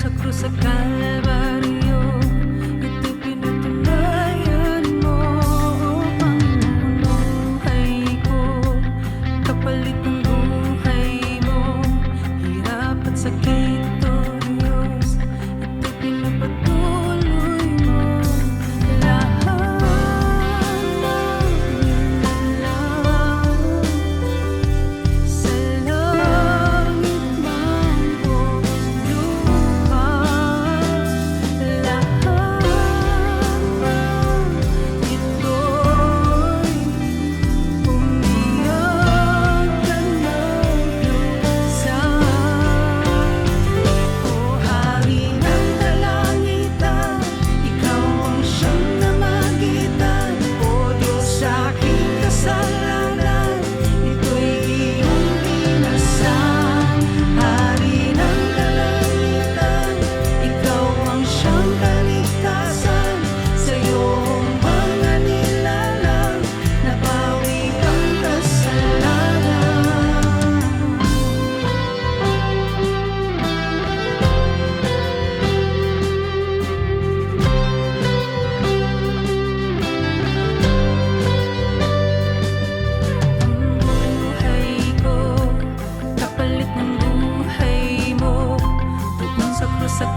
sa krus sa Kalbaryo, ito'y pinatunayan mo. Ang buhay ko, kapalit ng buhay mo. Hirap at sakit o Diyos, ito'y pinapatuloy mo. Lahat ng nilalang sa langit man o lupa, lahat ng ito'y umiyak ka nagdusa. O Hari ng kalangitan, ikaw ang siyang namagitan. O Diyos sa aking kasalanan, ito'y iyong inasan. Hari ng kalangitan, ikaw ang siyang kaligtasan. Sa iyong mga nilalang, nabawi ang kasalanan. Ang buhay ko, kapalit ng buhay mo, doon sa krus sa